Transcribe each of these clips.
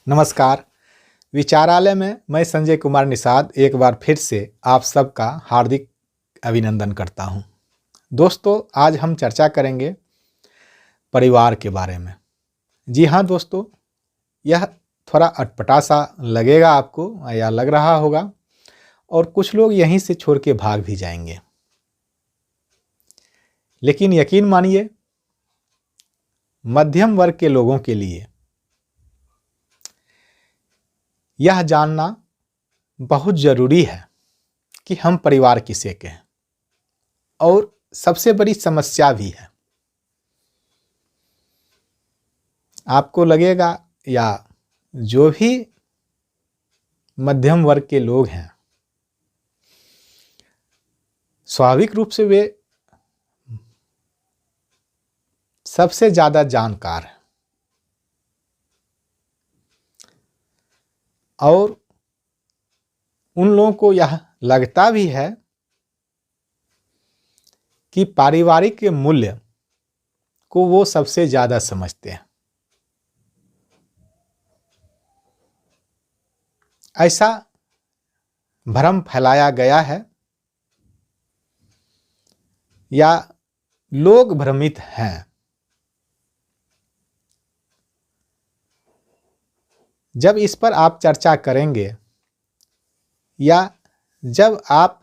नमस्कार। विचारालय में मैं संजय कुमार निषाद एक बार फिर से आप सबका हार्दिक अभिनंदन करता हूं। दोस्तों, आज हम चर्चा करेंगे परिवार के बारे में। जी हाँ दोस्तों, यह थोड़ा अटपटा सा लगेगा आपको या लग रहा होगा और कुछ लोग यहीं से छोड़ के भाग भी जाएंगे, लेकिन यकीन मानिए, मध्यम वर्ग के लोगों के लिए यह जानना बहुत ज़रूरी है कि हम परिवार किसे कहें, और सबसे बड़ी समस्या भी है। आपको लगेगा या जो भी मध्यम वर्ग के लोग हैं, स्वाभाविक रूप से वे सबसे ज़्यादा जानकार हैं और उन लोगों को यह लगता भी है कि पारिवारिक के मूल्य को वो सबसे ज़्यादा समझते हैं। ऐसा भ्रम फैलाया गया है या लोग भ्रमित हैं। जब इस पर आप चर्चा करेंगे या जब आप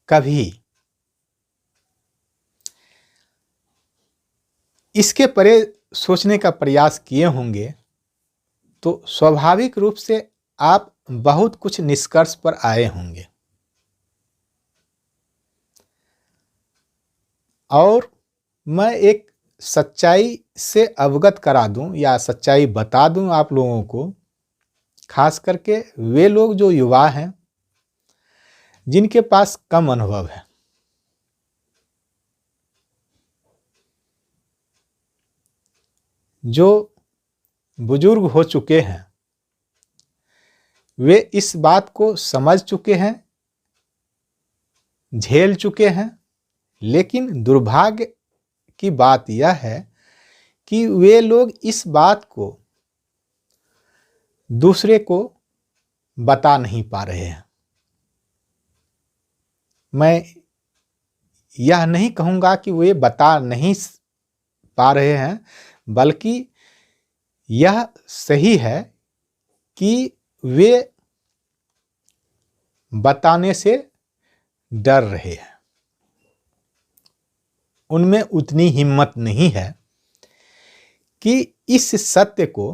कभी इसके परे सोचने का प्रयास किए होंगे तो स्वाभाविक रूप से आप बहुत कुछ निष्कर्ष पर आए होंगे। और मैं एक सच्चाई से अवगत करा दूं या सच्चाई बता दूं आप लोगों को, खास करके वे लोग जो युवा हैं जिनके पास कम अनुभव है। जो बुजुर्ग हो चुके हैं वे इस बात को समझ चुके हैं, झेल चुके हैं, लेकिन दुर्भाग्य की बात यह है कि वे लोग इस बात को दूसरे को बता नहीं पा रहे हैं। मैं यह नहीं कहूँगा कि वे बता नहीं पा रहे हैं, बल्कि यह सही है कि वे बताने से डर रहे हैं। उनमें उतनी हिम्मत नहीं है कि इस सत्य को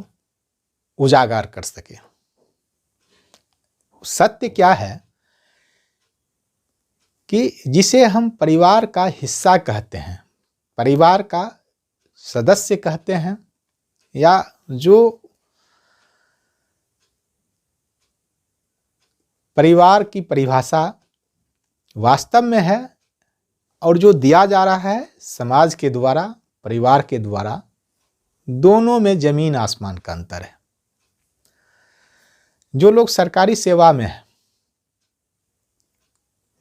उजागर कर सके। सत्य क्या है कि जिसे हम परिवार का हिस्सा कहते हैं, परिवार का सदस्य कहते हैं, या जो परिवार की परिभाषा वास्तव में है और जो दिया जा रहा है समाज के द्वारा, परिवार के द्वारा, दोनों में जमीन आसमान का अंतर है। जो लोग सरकारी सेवा में हैं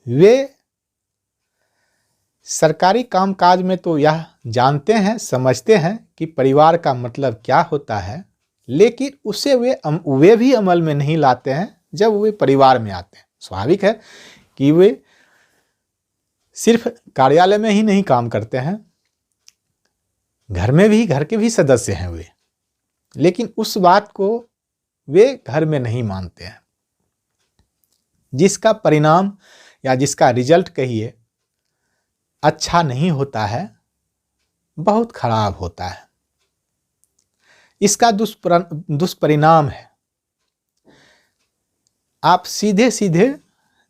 वे सरकारी कामकाज में तो यह जानते हैं, समझते हैं कि परिवार का मतलब क्या होता है, लेकिन उसे वे भी अमल में नहीं लाते हैं जब वे परिवार में आते हैं। स्वाभाविक है कि वे सिर्फ कार्यालय में ही नहीं काम करते हैं, घर में भी, घर के भी सदस्य हैं वे, लेकिन उस बात को वे घर में नहीं मानते हैं, जिसका परिणाम या जिसका रिजल्ट कहिए अच्छा नहीं होता है, बहुत खराब होता है। इसका दुष्परिणाम है, आप सीधे सीधे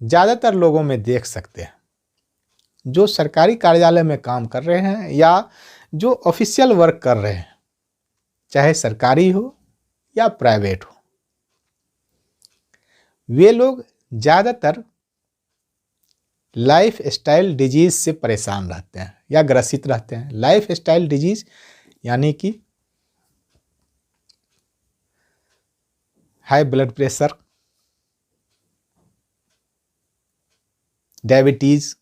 ज़्यादातर लोगों में देख सकते हैं जो सरकारी कार्यालय में काम कर रहे हैं या जो ऑफिशियल वर्क कर रहे हैं, चाहे सरकारी हो या प्राइवेट हो, वे लोग ज़्यादातर लाइफ स्टाइल डिजीज से परेशान रहते हैं या ग्रसित रहते हैं। लाइफ स्टाइल डिजीज यानी कि high blood pressure, diabetes,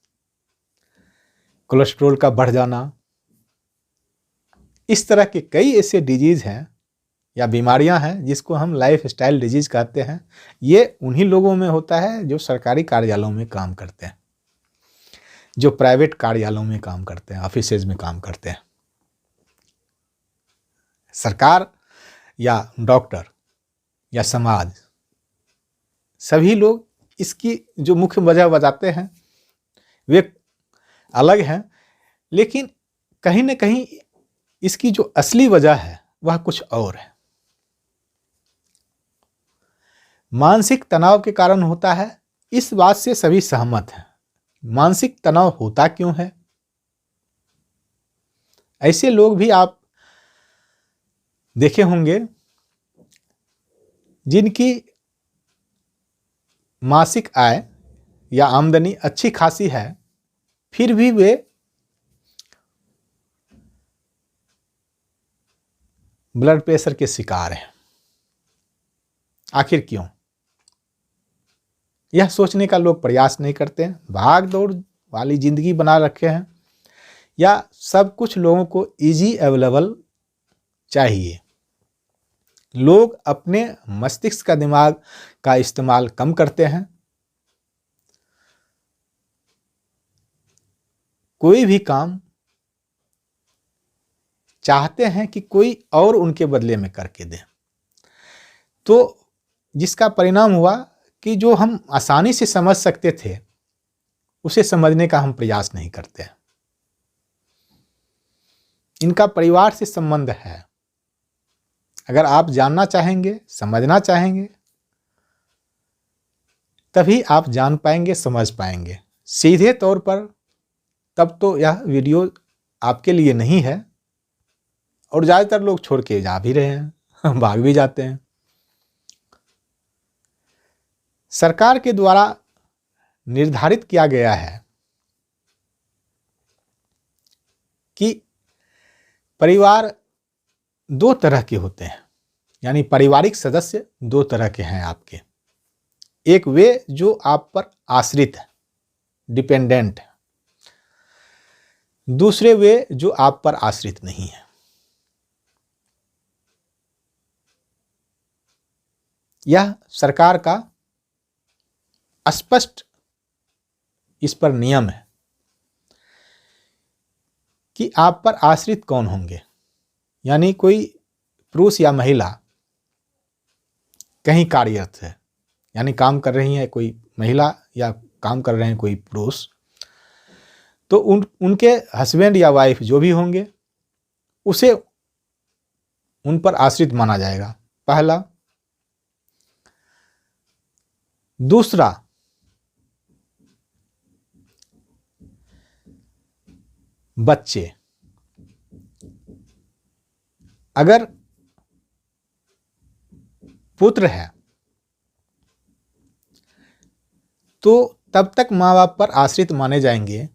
cholesterol का बढ़ जाना, इस तरह के कई ऐसे डिजीज हैं या बीमारियां हैं जिसको हम लाइफ स्टाइल डिजीज कहते हैं, ये उन्हीं लोगों में होता है जो सरकारी कार्यालयों में काम करते हैं, जो प्राइवेट कार्यालयों में काम करते हैं, ऑफिसेज में काम करते हैं। सरकार या डॉक्टर या समाज, सभी लोग इसकी जो मुख्य वजह बताते हैं वे अलग हैं, लेकिन कहीं न कहीं इसकी जो असली वजह है वह कुछ और है। मानसिक तनाव के कारण होता है, इस बात से सभी सहमत हैं। मानसिक तनाव होता क्यों है? ऐसे लोग भी आप देखे होंगे जिनकी मासिक आय या आमदनी अच्छी खासी है, फिर भी वे ब्लड प्रेशर के शिकार हैं। आखिर क्यों? यह सोचने का लोग प्रयास नहीं करते हैं। भाग दौड़ वाली जिंदगी बना रखे हैं, या सब कुछ लोगों को इजी अवेलेबल चाहिए। लोग अपने मस्तिष्क का दिमाग का इस्तेमाल कम करते हैं। कोई भी काम चाहते हैं कि कोई और उनके बदले में करके दे, तो जिसका परिणाम हुआ कि जो हम आसानी से समझ सकते थे उसे समझने का हम प्रयास नहीं करते हैं। इनका परिवार से संबंध है। अगर आप जानना चाहेंगे, समझना चाहेंगे, तभी आप जान पाएंगे, समझ पाएंगे। सीधे तौर पर तब तो यह वीडियो आपके लिए नहीं है, और ज़्यादातर लोग छोड़ के जा भी रहे हैं, भाग भी जाते हैं। सरकार के द्वारा निर्धारित किया गया है कि परिवार दो तरह के होते हैं, यानी पारिवारिक सदस्य दो तरह के हैं आपके। एक वे जो आप पर आश्रित है, डिपेंडेंट है। दूसरे वे जो आप पर आश्रित नहीं है। यह सरकार का स्पष्ट इस पर नियम है कि आप पर आश्रित कौन होंगे। यानी कोई पुरुष या महिला कहीं कार्यरत है, यानी काम कर रही है कोई महिला या काम कर रहे हैं कोई पुरुष, तो उनके हस्बैंड या वाइफ जो भी होंगे उसे उन पर आश्रित माना जाएगा, पहला। दूसरा, बच्चे। अगर पुत्र है तो तब तक माँ बाप पर आश्रित माने जाएंगे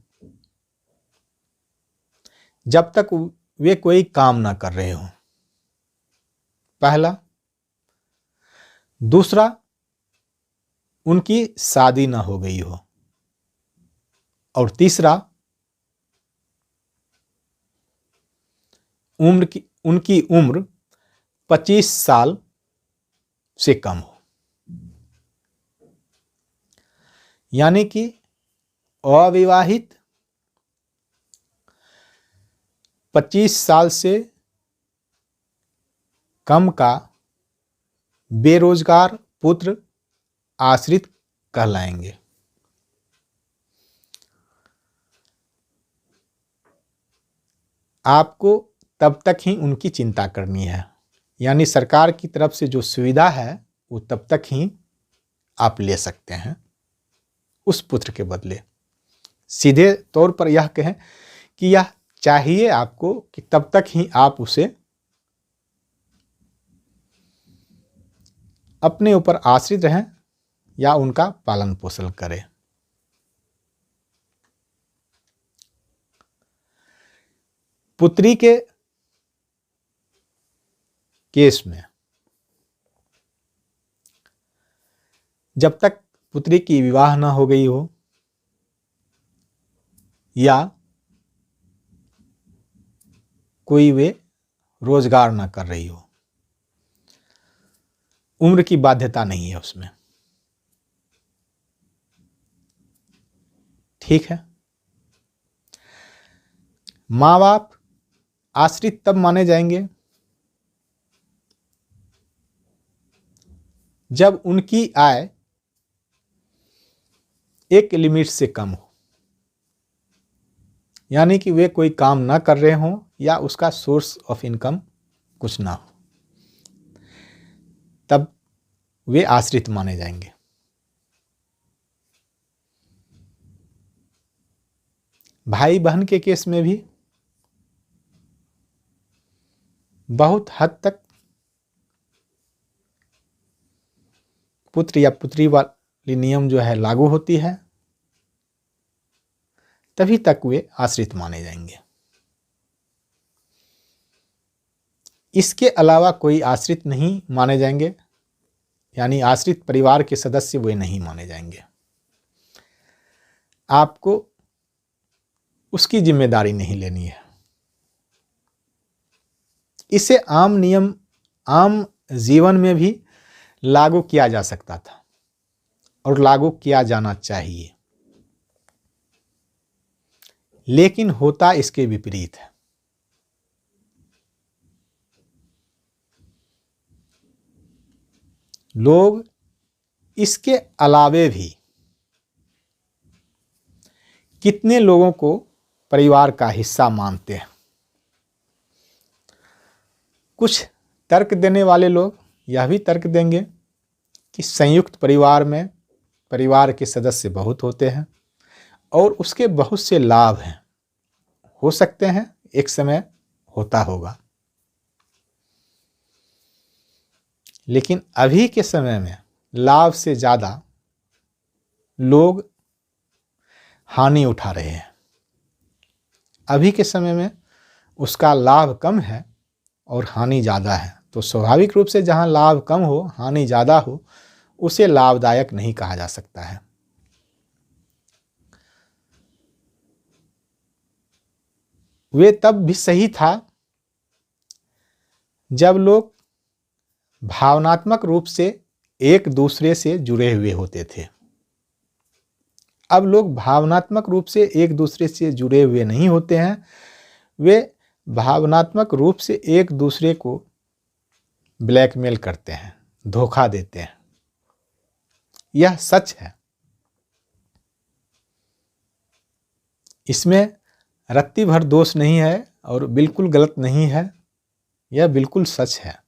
जब तक वे कोई काम ना कर रहे हो, पहला। दूसरा, उनकी शादी ना हो गई हो। और तीसरा, उनकी उम्र 25 साल से कम हो। यानी कि अविवाहित 25 साल से कम का बेरोजगार पुत्र आश्रित कहलाएंगे। आपको तब तक ही उनकी चिंता करनी है, यानी सरकार की तरफ से जो सुविधा है वो तब तक ही आप ले सकते हैं उस पुत्र के बदले। सीधे तौर पर यह कहें कि यह चाहिए आपको कि तब तक ही आप उसे अपने ऊपर आश्रित रहें या उनका पालन पोषण करें। पुत्री के केस में जब तक पुत्री की विवाह न हो गई हो या कोई वे रोजगार न कर रही हो, उम्र की बाध्यता नहीं है उसमें। ठीक है। माँ बाप आश्रित तब माने जाएंगे जब उनकी आय एक लिमिट से कम हो, यानी कि वे कोई काम ना कर रहे हों या उसका सोर्स ऑफ इनकम कुछ ना हो, तब वे आश्रित माने जाएंगे। भाई बहन के केस में भी बहुत हद तक पुत्र या पुत्री वाली नियम जो है लागू होती है, तभी तक वे आश्रित माने जाएंगे। इसके अलावा कोई आश्रित नहीं माने जाएंगे, यानी आश्रित परिवार के सदस्य वे नहीं माने जाएंगे। आपको उसकी जिम्मेदारी नहीं लेनी है। इसे आम नियम आम जीवन में भी लागू किया जा सकता था और लागू किया जाना चाहिए, लेकिन होता इसके विपरीत है। लोग इसके अलावे भी कितने लोगों को परिवार का हिस्सा मानते हैं। कुछ तर्क देने वाले लोग यह भी तर्क देंगे कि संयुक्त परिवार में परिवार के सदस्य बहुत होते हैं और उसके बहुत से लाभ हैं, हो सकते हैं एक समय होता होगा, लेकिन अभी के समय में लाभ से ज़्यादा लोग हानि उठा रहे हैं। अभी के समय में उसका लाभ कम है और हानि ज़्यादा है, तो स्वाभाविक रूप से जहाँ लाभ कम हो हानि ज़्यादा हो उसे लाभदायक नहीं कहा जा सकता है। वे तब भी सही था जब लोग भावनात्मक रूप से एक दूसरे से जुड़े हुए होते थे। अब लोग भावनात्मक रूप से एक दूसरे से जुड़े हुए नहीं होते हैं, वे भावनात्मक रूप से एक दूसरे को ब्लैकमेल करते हैं, धोखा देते हैं। यह सच है, इसमें रत्ती भर दोष नहीं है और बिल्कुल गलत नहीं है, यह बिल्कुल सच है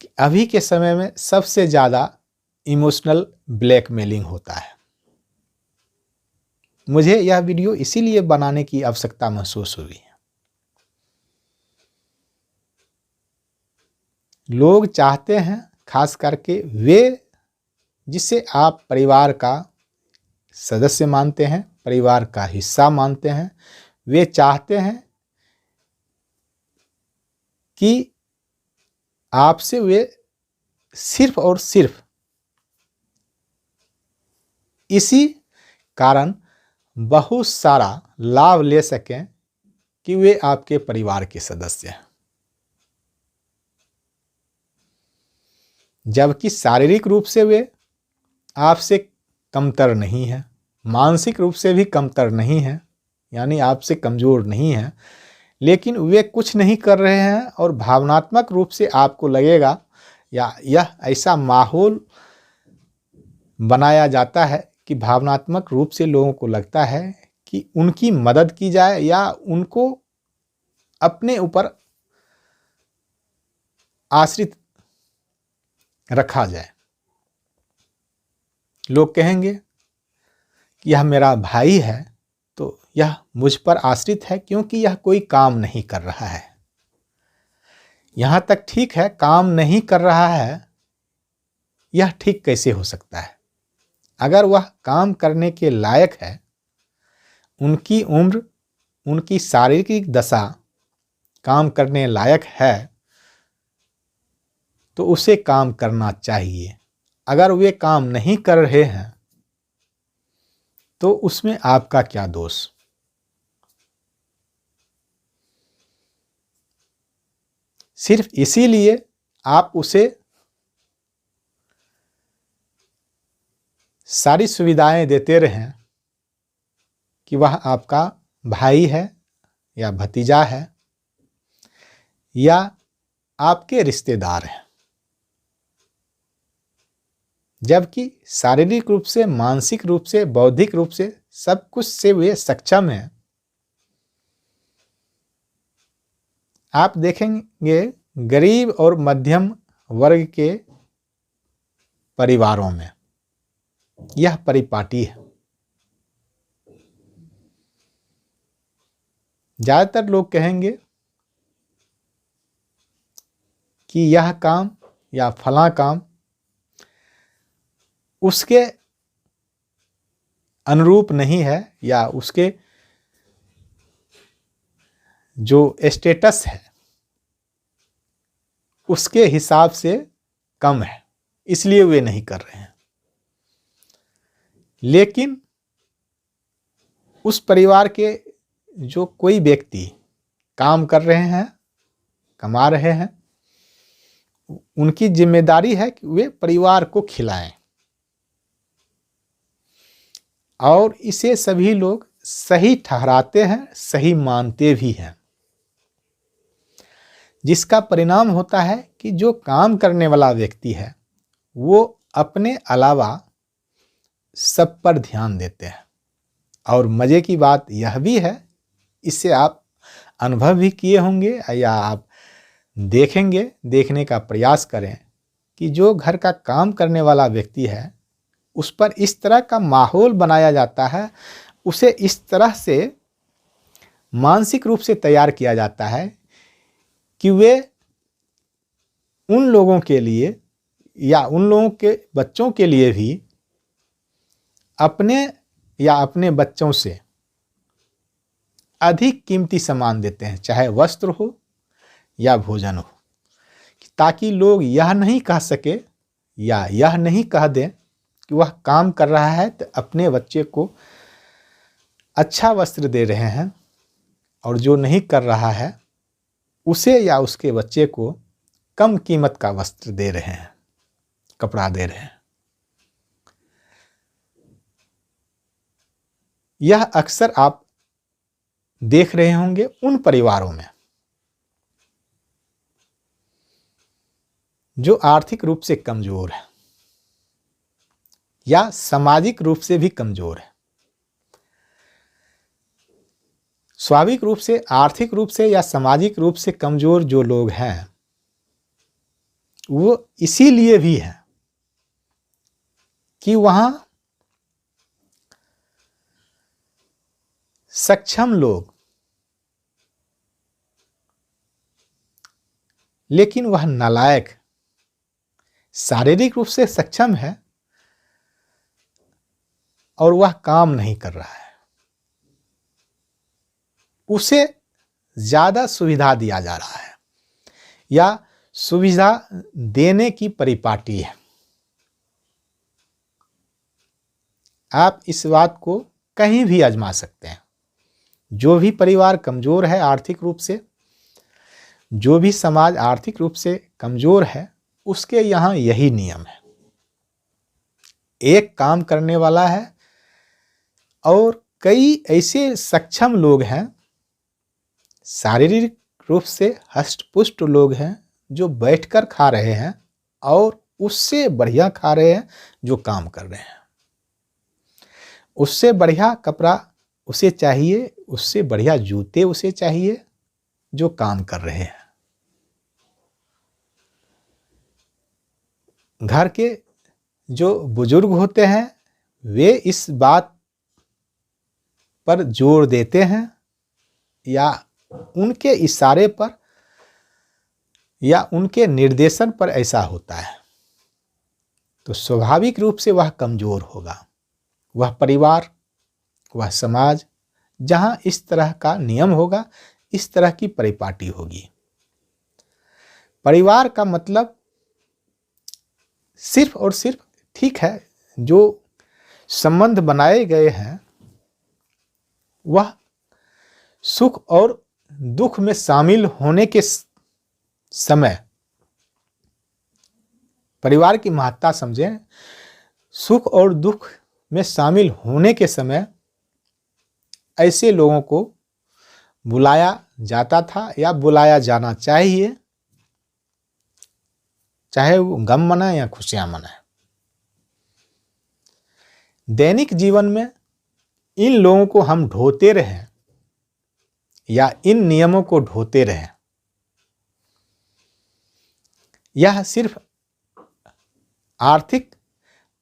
कि अभी के समय में सबसे ज़्यादा इमोशनल ब्लैकमेलिंग होता है। मुझे यह वीडियो इसीलिए बनाने की आवश्यकता महसूस हुई है। लोग चाहते हैं, खास करके वे जिसे आप परिवार का सदस्य मानते हैं, परिवार का हिस्सा मानते हैं, वे चाहते हैं कि आपसे वे सिर्फ और सिर्फ इसी कारण बहुत सारा लाभ ले सकें कि वे आपके परिवार के सदस्य हैं, जबकि शारीरिक रूप से वे आपसे कमतर नहीं है, मानसिक रूप से भी कमतर नहीं है, यानी आपसे कमज़ोर नहीं है, लेकिन वे कुछ नहीं कर रहे हैं और भावनात्मक रूप से आपको लगेगा या यह ऐसा माहौल बनाया जाता है कि भावनात्मक रूप से लोगों को लगता है कि उनकी मदद की जाए या उनको अपने ऊपर आश्रित रखा जाए। लोग कहेंगे कि यह मेरा भाई है तो यह मुझ पर आश्रित है क्योंकि यह कोई काम नहीं कर रहा है। यहाँ तक ठीक है, काम नहीं कर रहा है, यह ठीक कैसे हो सकता है? अगर वह काम करने के लायक है, उनकी उम्र, उनकी शारीरिक दशा काम करने लायक है, तो उसे काम करना चाहिए। अगर वे काम नहीं कर रहे हैं तो उसमें आपका क्या दोष? सिर्फ इसीलिए आप उसे सारी सुविधाएं देते रहें कि वह आपका भाई है या भतीजा है या आपके रिश्तेदार हैं, जबकि शारीरिक रूप से, मानसिक रूप से, बौद्धिक रूप से सब कुछ से वे सक्षम हैं। आप देखेंगे गरीब और मध्यम वर्ग के परिवारों में यह परिपाटी है। ज्यादातर लोग कहेंगे कि यह काम या फलां काम उसके अनुरूप नहीं है या उसके जो स्टेटस है उसके हिसाब से कम है, इसलिए वे नहीं कर रहे हैं। लेकिन उस परिवार के जो कोई व्यक्ति काम कर रहे हैं, कमा रहे हैं, उनकी जिम्मेदारी है कि वे परिवार को खिलाएं, और इसे सभी लोग सही ठहराते हैं, सही मानते भी हैं, जिसका परिणाम होता है कि जो काम करने वाला व्यक्ति है वो अपने अलावा सब पर ध्यान देते हैं। और मज़े की बात यह भी है, इससे आप अनुभव भी किए होंगे या आप देखेंगे, देखने का प्रयास करें कि जो घर का काम करने वाला व्यक्ति है उस पर इस तरह का माहौल बनाया जाता है, उसे इस तरह से मानसिक रूप से तैयार किया जाता है कि वे उन लोगों के लिए या उन लोगों के बच्चों के लिए भी अपने या अपने बच्चों से अधिक कीमती सामान देते हैं, चाहे वस्त्र हो या भोजन हो, ताकि लोग यह नहीं कह सके या यह नहीं कह दें कि वह काम कर रहा है तो अपने बच्चे को अच्छा वस्त्र दे रहे हैं, और जो नहीं कर रहा है उसे या उसके बच्चे को कम कीमत का वस्त्र दे रहे हैं, कपड़ा दे रहे हैं। यह अक्सर आप देख रहे होंगे उन परिवारों में जो आर्थिक रूप से कमजोर है या सामाजिक रूप से भी कमजोर है। स्वाभाविक रूप से, आर्थिक रूप से या सामाजिक रूप से कमजोर जो लोग हैं वो इसीलिए भी है कि वहां सक्षम लोग, लेकिन वह नालायक, शारीरिक रूप से सक्षम है और वह काम नहीं कर रहा है, उसे ज्यादा सुविधा दिया जा रहा है या सुविधा देने की परिपाटी है। आप इस बात को कहीं भी आजमा सकते हैं। जो भी परिवार कमजोर है आर्थिक रूप से, जो भी समाज आर्थिक रूप से कमजोर है, उसके यहाँ यही नियम है। एक काम करने वाला है और कई ऐसे सक्षम लोग हैं, शारीरिक रूप से हष्ट-पुष्ट लोग हैं जो बैठकर खा रहे हैं और उससे बढ़िया खा रहे हैं जो काम कर रहे हैं। उससे बढ़िया कपड़ा उसे चाहिए, उससे बढ़िया जूते उसे चाहिए जो काम कर रहे हैं। घर के जो बुजुर्ग होते हैं वे इस बात पर जोर देते हैं या उनके इशारे पर या उनके निर्देशन पर ऐसा होता है, तो स्वाभाविक रूप से वह कमजोर होगा। वह परिवार, वह समाज जहां इस तरह का नियम होगा, इस तरह की परिपाटी होगी। परिवार का मतलब सिर्फ और सिर्फ, ठीक है, जो संबंध बनाए गए हैं वह सुख और दुख में शामिल होने के समय परिवार की महत्ता समझें। सुख और दुख में शामिल होने के समय ऐसे लोगों को बुलाया जाता था या बुलाया जाना चाहिए, चाहे वो गम मनाए या खुशियां मनाए। दैनिक जीवन में इन लोगों को हम ढोते रहें या इन नियमों को ढोते रहें, यह सिर्फ आर्थिक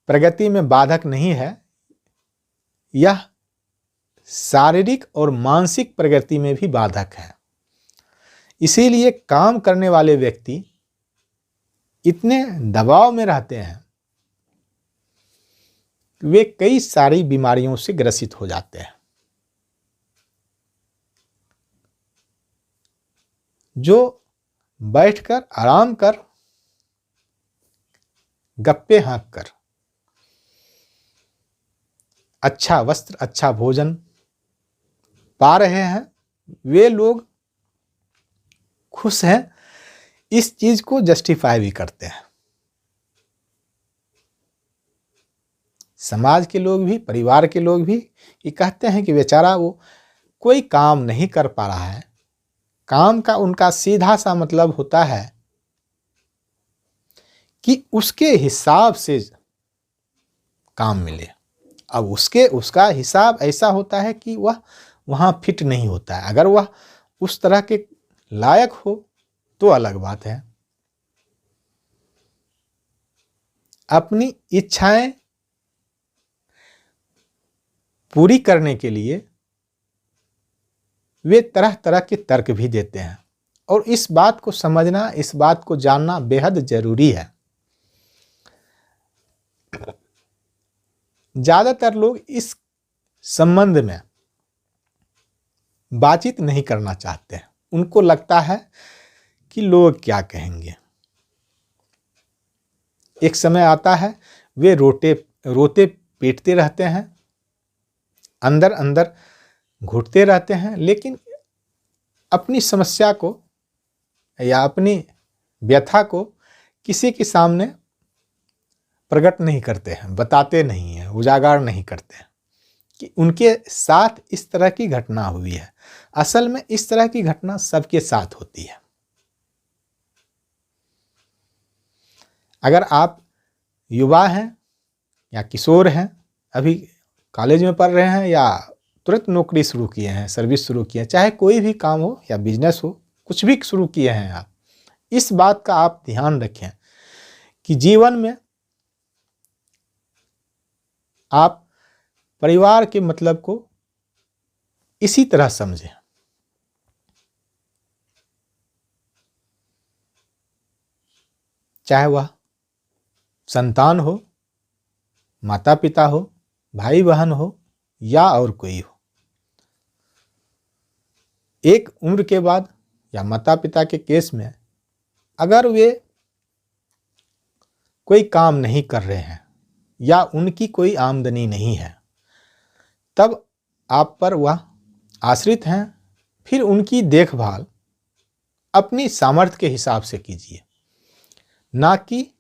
प्रगति में बाधक नहीं है, यह शारीरिक और मानसिक प्रगति में भी बाधक है। इसीलिए काम करने वाले व्यक्ति इतने दबाव में रहते हैं, वे कई सारी बीमारियों से ग्रसित हो जाते हैं। जो बैठकर आराम कर, गप्पे हाँक कर, अच्छा वस्त्र, अच्छा भोजन पा रहे हैं, वे लोग खुश हैं, इस चीज को जस्टिफाई भी करते हैं। समाज के लोग भी, परिवार के लोग भी ये कहते हैं कि बेचारा वो कोई काम नहीं कर पा रहा है। काम का उनका सीधा सा मतलब होता है कि उसके हिसाब से काम मिले। अब उसका हिसाब ऐसा होता है कि वह वहाँ फिट नहीं होता है। अगर वह उस तरह के लायक हो तो अलग बात है। अपनी इच्छाएं पूरी करने के लिए वे तरह तरह के तर्क भी देते हैं, और इस बात को समझना, इस बात को जानना बेहद जरूरी है। ज्यादातर लोग इस संबंध में बातचीत नहीं करना चाहते हैं। उनको लगता है कि लोग क्या कहेंगे। एक समय आता है वे रोते पीटते रहते हैं, अंदर अंदर घुटते रहते हैं, लेकिन अपनी समस्या को या अपनी व्यथा को किसी के सामने प्रकट नहीं करते हैं, बताते नहीं हैं, उजागर नहीं करते हैं कि उनके साथ इस तरह की घटना हुई है। असल में इस तरह की घटना सबके साथ होती है। अगर आप युवा हैं या किशोर हैं, अभी कॉलेज में पढ़ रहे हैं या तुरंत नौकरी शुरू किए हैं, सर्विस शुरू किए हैं, चाहे कोई भी काम हो या बिजनेस हो, कुछ भी शुरू किए हैं आप, इस बात का आप ध्यान रखें कि जीवन में आप परिवार के मतलब को इसी तरह समझें। चाहे वह संतान हो, माता पिता हो, भाई बहन हो या और कोई हो। एक उम्र के बाद या माता पिता के केस में अगर वे कोई काम नहीं कर रहे हैं या उनकी कोई आमदनी नहीं है, तब आप पर वह आश्रित हैं। फिर उनकी देखभाल अपनी सामर्थ्य के हिसाब से कीजिए, ना कि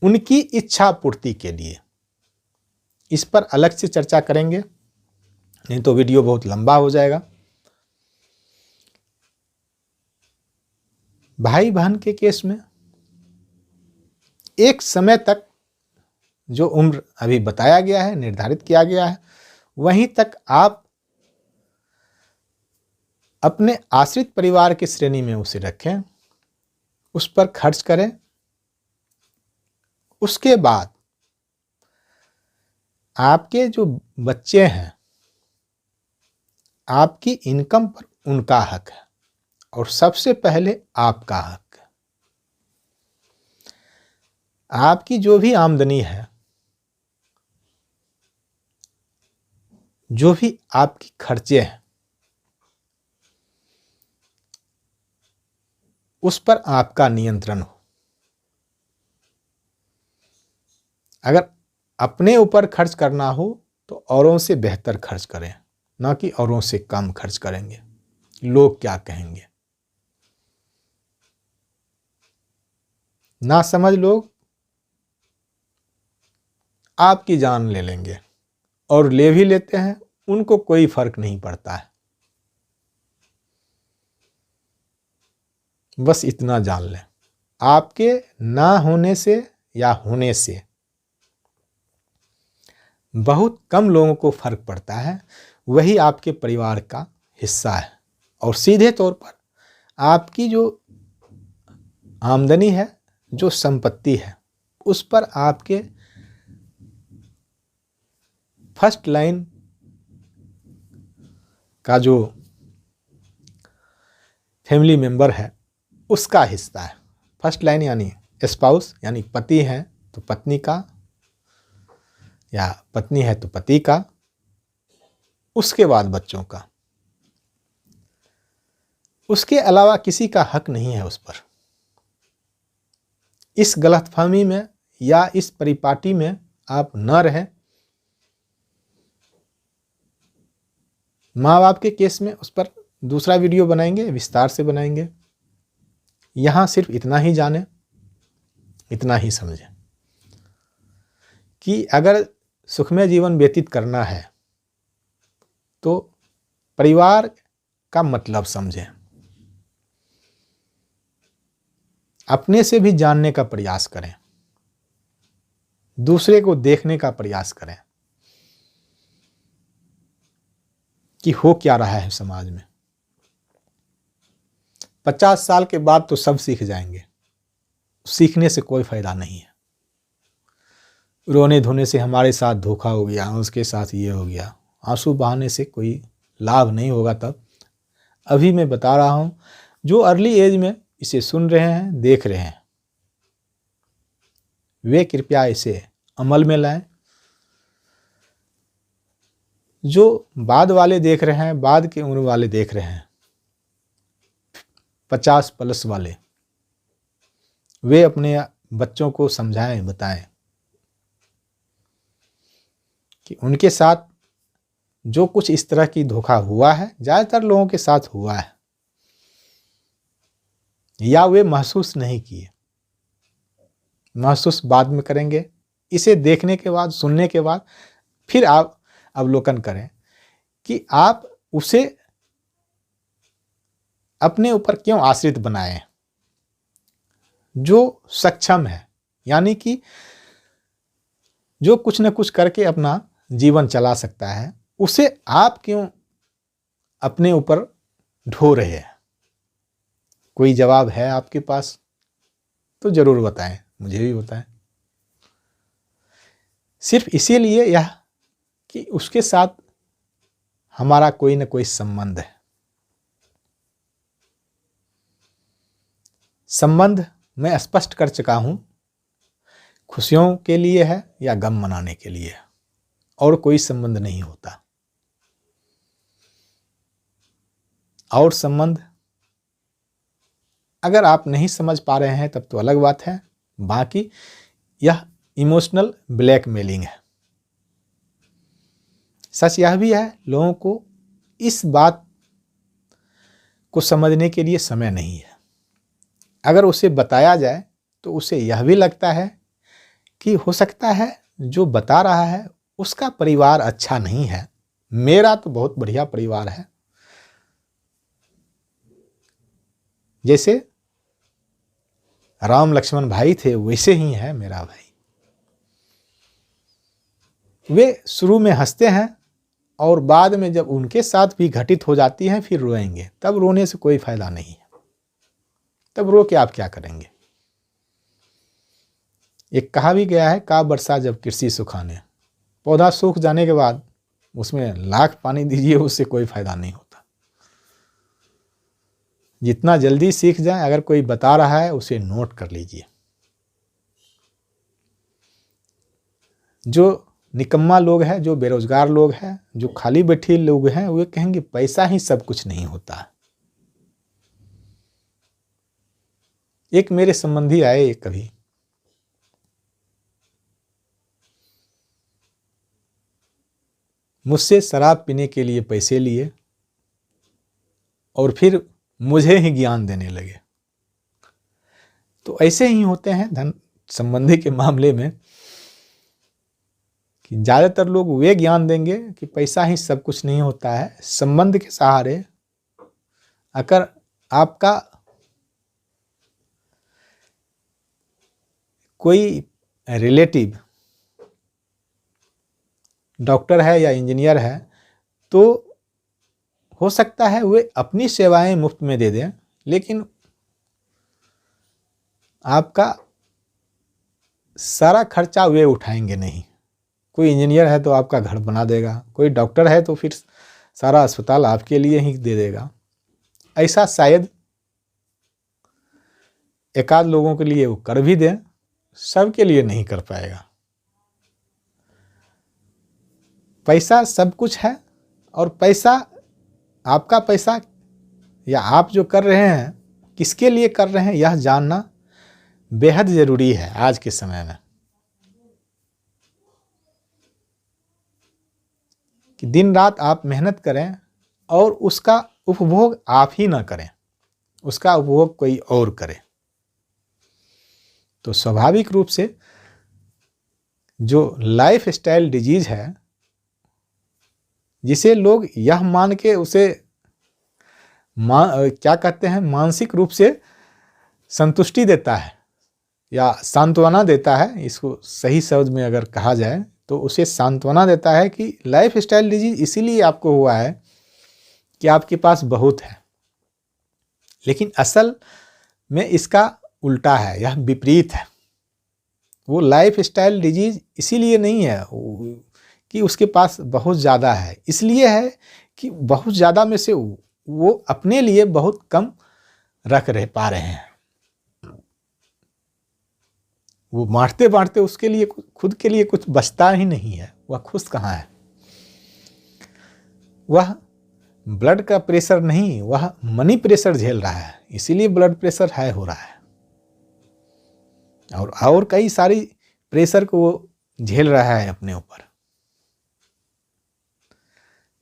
उनकी इच्छा पूर्ति के लिए। इस पर अलग से चर्चा करेंगे, नहीं तो वीडियो बहुत लंबा हो जाएगा। भाई बहन के केस में एक समय तक जो उम्र अभी बताया गया है, निर्धारित किया गया है, वहीं तक आप अपने आश्रित परिवार की श्रेणी में उसे रखें, उस पर खर्च करें। उसके बाद आपके जो बच्चे हैं, आपकी इनकम पर उनका हक है और सबसे पहले आपका हक है। आपकी जो भी आमदनी है, जो भी आपकी खर्चे हैं, उस पर आपका नियंत्रण हो। अगर अपने ऊपर खर्च करना हो तो औरों से बेहतर खर्च करें, ना कि औरों से कम खर्च करेंगे। लोग क्या कहेंगे। ना समझ लोग आपकी जान ले लेंगे, और ले भी लेते हैं, उनको कोई फर्क नहीं पड़ता है। बस इतना जान लें, आपके ना होने से या होने से बहुत कम लोगों को फर्क पड़ता है, वही आपके परिवार का हिस्सा है। और सीधे तौर पर आपकी जो आमदनी है, जो संपत्ति है, उस पर आपके फर्स्ट लाइन का जो फैमिली मेंबर है उसका हिस्सा है। फर्स्ट लाइन यानी स्पाउस, यानी पति है तो पत्नी का, या पत्नी है तो पति का, उसके बाद बच्चों का। उसके अलावा किसी का हक नहीं है उस पर। इस गलतफहमी में या इस परिपाटी में आप न रहें। माँ बाप के केस में उस पर दूसरा वीडियो बनाएंगे, विस्तार से बनाएंगे। यहाँ सिर्फ इतना ही जानें, इतना ही समझें कि अगर सुखमय जीवन व्यतीत करना है तो परिवार का मतलब समझें, अपने से भी जानने का प्रयास करें, दूसरे को देखने का प्रयास करें कि हो क्या रहा है समाज में। 50 साल के बाद तो सब सीख जाएंगे, सीखने से कोई फायदा नहीं है। रोने धोने से हमारे साथ धोखा हो गया, उसके साथ ये हो गया, आंसू बहाने से कोई लाभ नहीं होगा। तब अभी मैं बता रहा हूँ, जो अर्ली एज में इसे सुन रहे हैं, देख रहे हैं, वे कृपया इसे अमल में लाएं। जो बाद वाले देख रहे हैं, बाद की उम्र वाले देख रहे हैं, 50+ वाले, वे अपने बच्चों को समझाएं, बताएं कि उनके साथ जो कुछ इस तरह की धोखा हुआ है, ज़्यादातर लोगों के साथ हुआ है, या वे महसूस नहीं किए, महसूस बाद में करेंगे। इसे देखने के बाद, सुनने के बाद फिर आप अवलोकन करें कि आप उसे अपने ऊपर क्यों आश्रित बनाएं। जो सक्षम है, यानी कि जो कुछ न कुछ करके अपना जीवन चला सकता है, उसे आप क्यों अपने ऊपर ढो रहे हैं। कोई जवाब है आपके पास तो जरूर बताएं, मुझे भी बताएं। सिर्फ इसीलिए यह कि उसके साथ हमारा कोई न कोई संबंध है। संबंध मैं स्पष्ट कर चुका हूं, खुशियों के लिए है या गम मनाने के लिए, और कोई संबंध नहीं होता। और संबंध अगर आप नहीं समझ पा रहे हैं तब तो अलग बात है, बाकी यह इमोशनल ब्लैकमेलिंग है। सच यह भी है, लोगों को इस बात को समझने के लिए समय नहीं है। अगर उसे बताया जाए तो उसे यह भी लगता है कि हो सकता है जो बता रहा है उसका परिवार अच्छा नहीं है, मेरा तो बहुत बढ़िया परिवार है। जैसे राम लक्ष्मण भाई थे, वैसे ही है मेरा भाई। वे शुरू में हंसते हैं और बाद में जब उनके साथ भी घटित हो जाती है फिर रोएंगे। तब रोने से कोई फायदा नहीं है, तब रो के आप क्या करेंगे। एक कहा भी गया है, का बरसा जब कृषि सुखाने। पौधा सूख जाने के बाद उसमें लाख पानी दीजिए, उससे कोई फायदा नहीं होता। जितना जल्दी सीख जाए, अगर कोई बता रहा है उसे नोट कर लीजिए। जो निकम्मा लोग हैं, जो बेरोजगार लोग हैं, जो खाली बैठे लोग हैं, वे कहेंगे पैसा ही सब कुछ नहीं होता। एक मेरे संबंधी आए कभी, मुझसे शराब पीने के लिए पैसे लिए और फिर मुझे ही ज्ञान देने लगे। तो ऐसे ही होते हैं धन संबंधी के मामले में कि ज़्यादातर लोग वे ज्ञान देंगे कि पैसा ही सब कुछ नहीं होता है। संबंध के सहारे अगर आपका कोई रिलेटिव डॉक्टर है या इंजीनियर है तो हो सकता है वे अपनी सेवाएं मुफ्त में दे दें, लेकिन आपका सारा खर्चा वे उठाएंगे नहीं। कोई इंजीनियर है तो आपका घर बना देगा, कोई डॉक्टर है तो फिर सारा अस्पताल आपके लिए ही दे देगा। ऐसा शायद एकाध लोगों के लिए वो कर भी दें, सबके लिए नहीं कर पाएगा। पैसा सब कुछ है और पैसा, आपका पैसा या आप जो कर रहे हैं किसके लिए कर रहे हैं यह जानना बेहद ज़रूरी है आज के समय में। कि दिन रात आप मेहनत करें और उसका उपभोग आप ही ना करें, उसका उपभोग कोई और करे। तो स्वाभाविक रूप से जो लाइफ स्टाइल डिजीज है, जिसे लोग यह मान के उसे क्या कहते हैं, मानसिक रूप से संतुष्टि देता है या सांत्वना देता है, इसको सही शब्द में अगर कहा जाए तो उसे सांत्वना देता है कि लाइफ स्टाइल डिजीज इसीलिए आपको हुआ है कि आपके पास बहुत है। लेकिन असल में इसका उल्टा है, यह विपरीत है। वो लाइफ स्टाइल डिजीज इसीलिए नहीं है कि उसके पास बहुत ज़्यादा है, इसलिए है कि बहुत ज़्यादा में से वो अपने लिए बहुत कम रख पा रहे हैं। वो बांटते बांटते उसके लिए खुद के लिए कुछ बचता ही नहीं है, वह खुश कहाँ है। वह ब्लड का प्रेशर नहीं, वह मनी प्रेशर झेल रहा है, इसीलिए ब्लड प्रेशर हाई हो रहा है और कई सारी प्रेशर को वो झेल रहा है अपने ऊपर।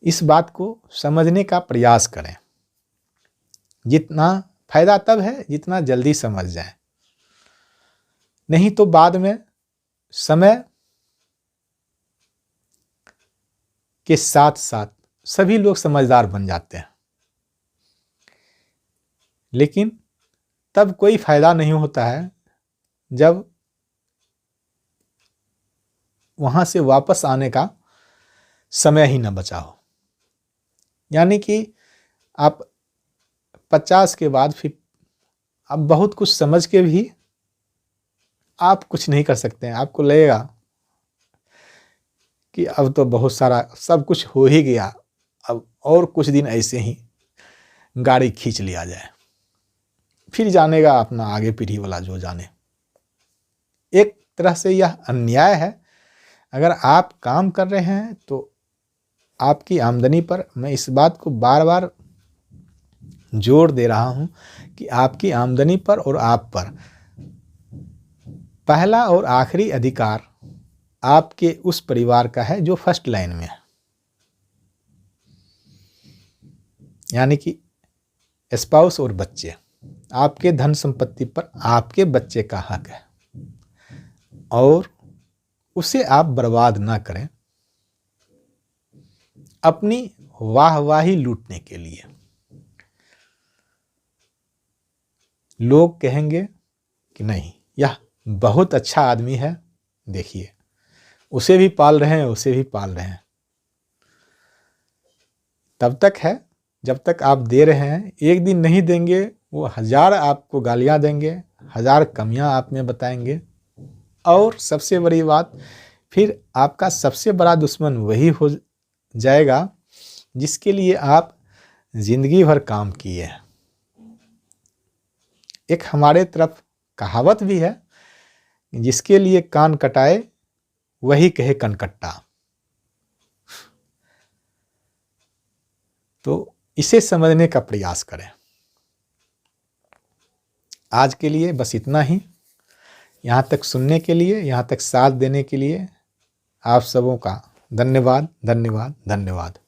इस बात को समझने का प्रयास करें। जितना फायदा तब है जितना जल्दी समझ जाए, नहीं तो बाद में समय के साथ साथ सभी लोग समझदार बन जाते हैं, लेकिन तब कोई फायदा नहीं होता है जब वहां से वापस आने का समय ही न बचा हो। यानी कि आप 50 के बाद फिर आप बहुत कुछ समझ के भी आप कुछ नहीं कर सकते हैं। आपको लगेगा कि अब तो बहुत सारा सब कुछ हो ही गया, अब और कुछ दिन ऐसे ही गाड़ी खींच लिया जाए, फिर जानेगा अपना आगे पीढ़ी वाला जो जाने। एक तरह से यह अन्याय है। अगर आप काम कर रहे हैं तो आपकी आमदनी पर, मैं इस बात को बार बार जोर दे रहा हूं कि आपकी आमदनी पर और आप पर पहला और आखिरी अधिकार आपके उस परिवार का है जो फर्स्ट लाइन में है, यानी कि स्पाउस और बच्चे। आपके धन संपत्ति पर आपके बच्चे का हक है और उसे आप बर्बाद ना करें अपनी वाहवाही लूटने के लिए। लोग कहेंगे कि नहीं, यह बहुत अच्छा आदमी है, देखिए उसे भी पाल रहे हैं, उसे भी पाल रहे हैं। तब तक है जब तक आप दे रहे हैं। एक दिन नहीं देंगे, वो 1000 आपको गालियां देंगे, 1000 कमियां आप में बताएंगे। और सबसे बड़ी बात, फिर आपका सबसे बड़ा दुश्मन वही हो जाएगा जिसके लिए आप जिंदगी भर काम किए हैं। एक हमारे तरफ कहावत भी है, जिसके लिए कान कटाए वही कहे कनकट्टा। तो इसे समझने का प्रयास करें। आज के लिए बस इतना ही। यहाँ तक सुनने के लिए, यहाँ तक साथ देने के लिए आप सबों का धन्यवाद, धन्यवाद, धन्यवाद।